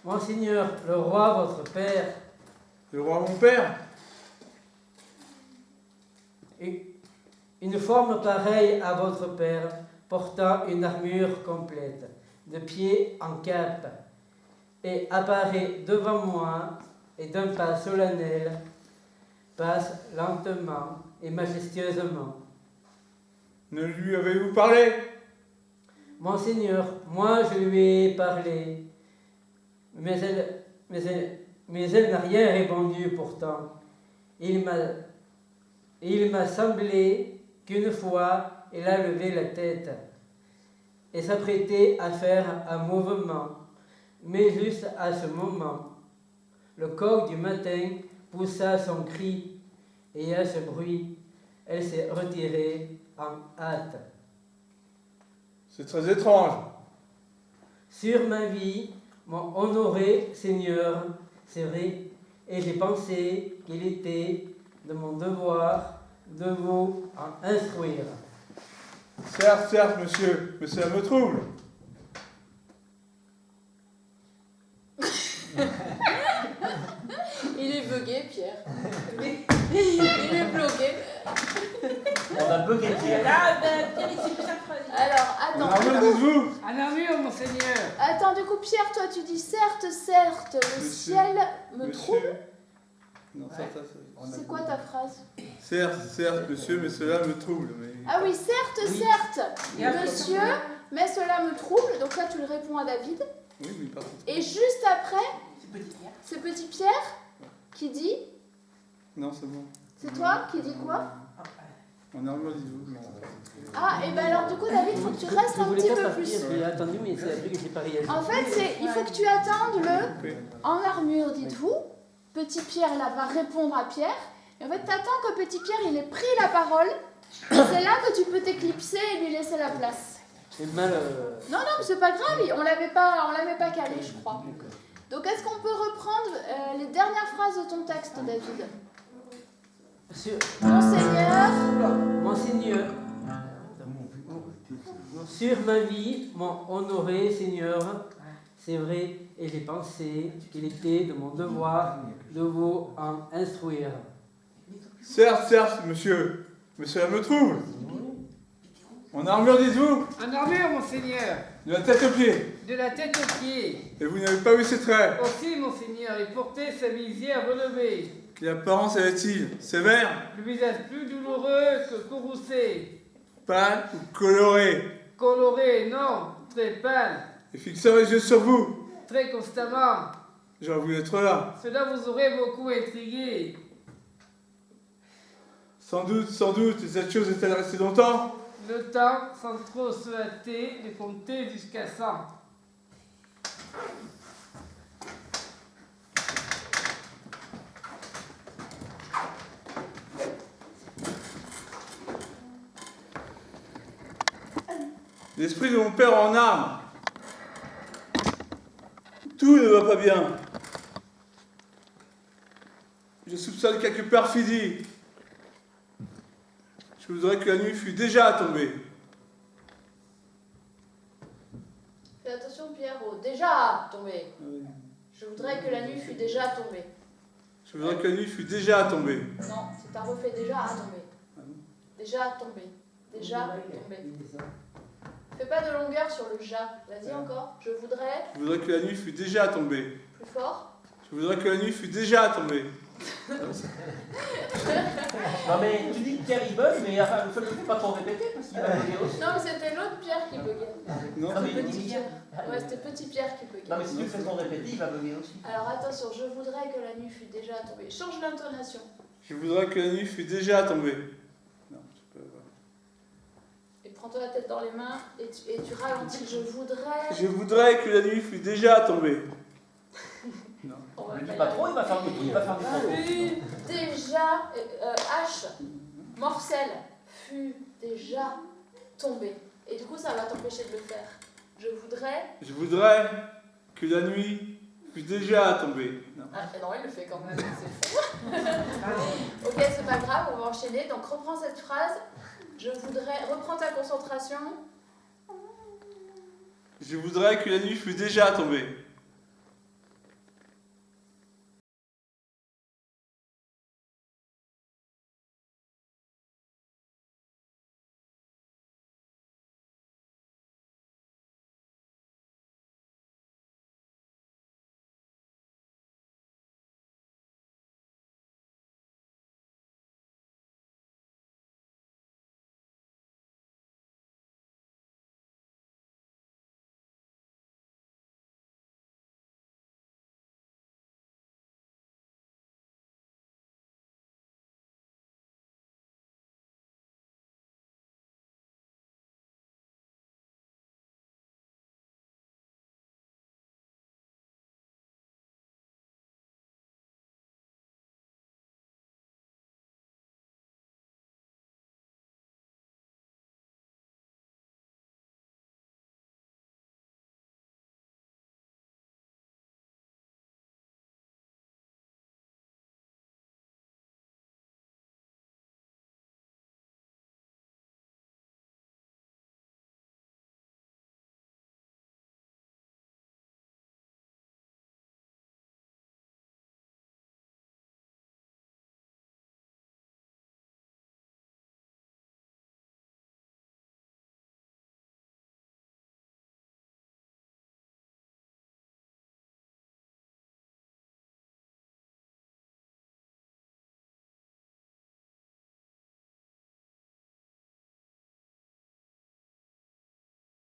Monseigneur, le roi votre père, Le roi mon père? une forme pareille à votre père, portant une armure complète, de pied en cape, et apparaît devant moi, et d'un pas solennel, passe lentement et majestueusement. Ne lui avez-vous parlé? Monseigneur, moi je lui ai parlé, mais elle n'a rien répondu pourtant. Il m'a semblé qu'une fois, elle a levé la tête et s'apprêtait à faire un mouvement. Mais juste à ce moment, le coq du matin poussa son cri et à ce bruit, elle s'est retirée en hâte. C'est très étrange. Sur ma vie, mon honoré Seigneur, c'est vrai, et j'ai pensé qu'il était de mon devoir de vous en instruire. Certes, certes, monsieur, mais cela me trouble. Il est bugué, Pierre. Il est bloqué. On a bugué Pierre. Là, Pierre, il s'est plus synchronisé. Alors, attends. Alors, dites-vous? Un armure, monseigneur. Attends, du coup, Pierre, toi, tu dis certes, certes, le Monsieur, ciel me Monsieur. trouble. Non, C'est quoi ta phrase? Certes, certes, monsieur, mais cela me trouble. Mais... Ah oui, certes, Oui. certes, Et après, monsieur, mais cela me trouble. Donc là, tu le réponds à David. Oui, mais pardon. Et juste après, C'est petit Pierre. c'est petit Pierre qui dit. Non, c'est bon. C'est toi qui dis quoi? En armure, dites-vous. Ah, et ben alors, du coup, David, il faut que tu restes Je un voulais petit pas peu partir, plus. j'ai attendu, mais c'est après que j'ai pas réagi. En fait, il faut que tu attendes le Oui. en armure, dites-vous. Petit Pierre, là, va répondre à Pierre. Et en fait, t'attends que Petit Pierre, il ait pris la parole. Et c'est là que tu peux t'éclipser et lui laisser la place. J'ai mal. Non, non, mais c'est pas grave, on l'avait pas calé, je crois. Donc, est-ce qu'on peut reprendre les dernières phrases de ton texte, David? Monseigneur. Monseigneur, sur ma vie, mon honoré Seigneur, c'est vrai, et j'ai pensé qu'il était de mon devoir de vous en instruire. Certes, certes, monsieur, mais cela me trouble. En armure, dites-vous? Un armure, monseigneur. De la tête aux pieds. De la tête aux pieds. Et vous n'avez pas vu ses traits? Aussi, monseigneur, il portait sa visière relevée. Quelle apparence avait-il? Sévère? Le visage plus douloureux que courroucé. Pâle ou coloré? Coloré, non, très pâle. Et fixant les yeux sur vous? Très constamment. J'aurais voulu être là. Cela vous aurait beaucoup intrigué. Sans doute, et cette chose est-elle restée longtemps? Le temps, sans trop se hâter, de compter jusqu'à 100. L'esprit de mon père en arme. Tout ne va pas bien. Je soupçonne quelque perfidie. Je voudrais que la nuit fût déjà tombée. Fais attention, Pierre, au déjà tombé. Je voudrais que la nuit fût déjà tombée. Je voudrais que la nuit fût déjà tombée. Non, c'est un refait déjà à tomber. Ah bon? Déjà tombé. Déjà tombé. Fais pas de longueur sur le ja. Vas-y encore. Je voudrais. Je voudrais que la nuit fût déjà tombée. Plus fort. Je voudrais que la nuit fût déjà tombée. Non mais tu dis que Pierre il bug, mais enfin, il faut pas trop répéter parce qu'il va bugger aussi. Non, mais c'était l'autre Pierre qui buguait. Non, Ah, mais Petit il dit Pierre. Ouais, c'était Petit Pierre qui buguait. Non mais si tu le fais trop répéter, il va bugger aussi. Alors attention, je voudrais que la nuit fût déjà tombée. Change l'intonation. je voudrais que la nuit fût déjà tombée. Non, je peux pas. Et prends-toi la tête dans les mains et tu ralentis. Je voudrais. Je voudrais que la nuit fût déjà tombée. Non. On va Ne dis y pas arriver. trop, il va faire du il va faire du faux. Fut déjà. H. Morcel. Fut déjà tombé. Et du coup, ça va t'empêcher de le faire. Je voudrais. Je voudrais que la nuit fût déjà tombée. Non. Ah, non, il le fait quand même. C'est fou. Ok, c'est pas grave, on va enchaîner. Donc, reprends cette phrase. Je voudrais. Reprends ta concentration. Je voudrais que la nuit fût déjà tombée.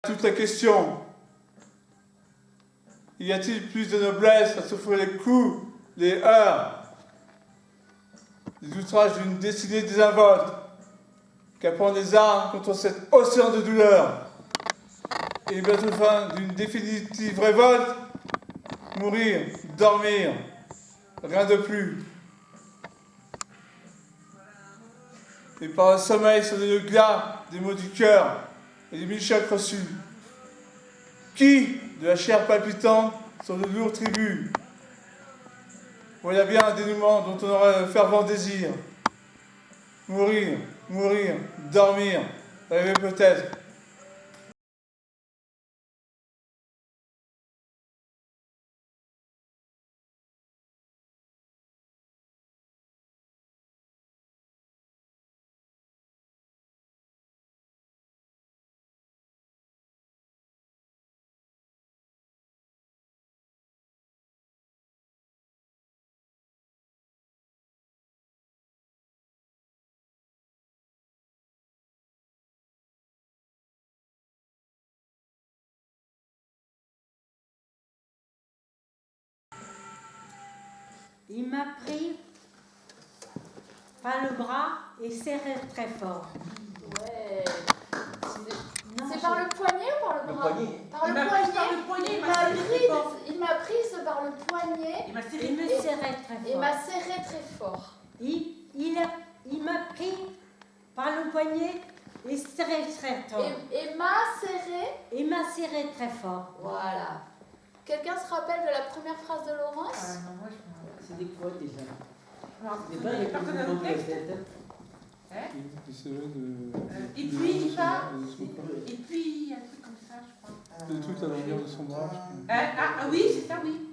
Toute la question. Y a-t-il plus de noblesse à souffrir les coups, les heurts, les outrages d'une destinée désinvolte qu'à prendre les armes contre cet océan de douleur et bientôt fin d'une définitive révolte? Mourir, dormir, rien de plus. Et par le sommeil sur le glas des mots du cœur et des mille chocs reçus. Qui, de la chair palpitante, sur de lourds tributs? Voilà bien un dénouement dont on aura le fervent désir. Mourir, mourir, dormir, rêver peut-être. Il m'a pris par le bras et serré très fort. Ouais. Non, C'est par le poignet ou par le Le bras? poignet. Par Il le m'a poignet. pris par le poignet, Il m'a prise par le poignet Il me serrait très fort. et m'a serré très fort. Il m'a pris par le poignet et serré très fort. Et m'a serré. Il m'a serré très fort. Voilà. Quelqu'un se rappelle de la première phrase de Laurence? C'est des quoi déjà? C'est C'est pas les personne à mouvements le de la texte. tête. Et puis, il va. Et puis, il y a un truc comme ça, je crois. Le truc à la longueur de son bras. Oui, c'est ça, oui.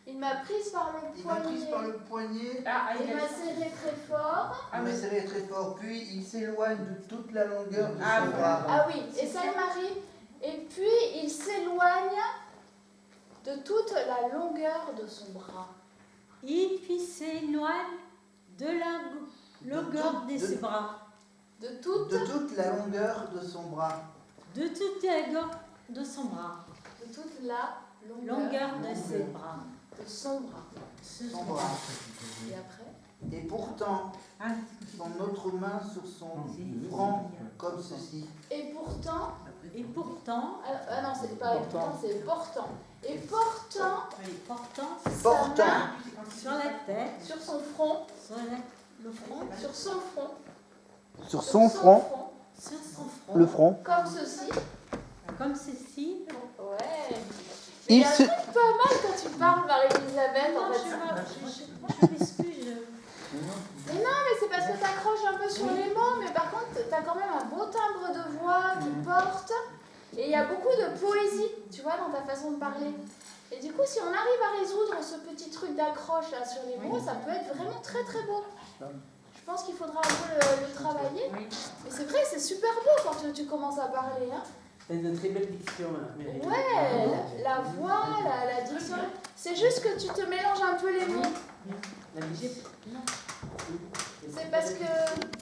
Il m'a prise par le Il m'a prise par poignet. le poignet, Il m'a serré très fort. il m'a serré très fort, puis il s'éloigne de toute la longueur de Ah, son ouais. bras. Ah oui, et ça m'arrive. Et puis il s'éloigne de toute la longueur de son bras. Et puis s'éloigne de la longueur de ses bras. De toute, De toute la longueur de son bras. De toute la longueur de son bras. de toute la Longueur de ses bras. de son bras. Son bras. Et après? Et pourtant, son autre main sur son front, comme ceci. Et pourtant, Et pourtant, ah non, c'est pas pourtant, c'est portant. Et portant portant sa Portant. main sur la tête, sur son front, sur le front, sur son front, Sur son front, sur son front, le front. comme ceci. comme ceci. Ouais. Il Il y a un se- truc pas mal quand tu parles, Marie-Elisabeth, en Non, fait. je m'excuse. Mais non, mais c'est parce que tu accroches un peu sur les mots, mais par contre, tu as quand même un beau timbre de voix qui porte, et il y a beaucoup de poésie, tu vois, dans ta façon de parler. Et du coup, si on arrive à résoudre ce petit truc d'accroche là sur les mots, ça peut être vraiment très très beau. Je pense qu'il faudra un peu le travailler. Mais c'est vrai, c'est super beau quand tu commences à parler. Hein. T'as une très belle diction, Mary. Ouais, la voix, la diction. C'est juste que tu te mélanges un peu les mots. La diction. C'est parce que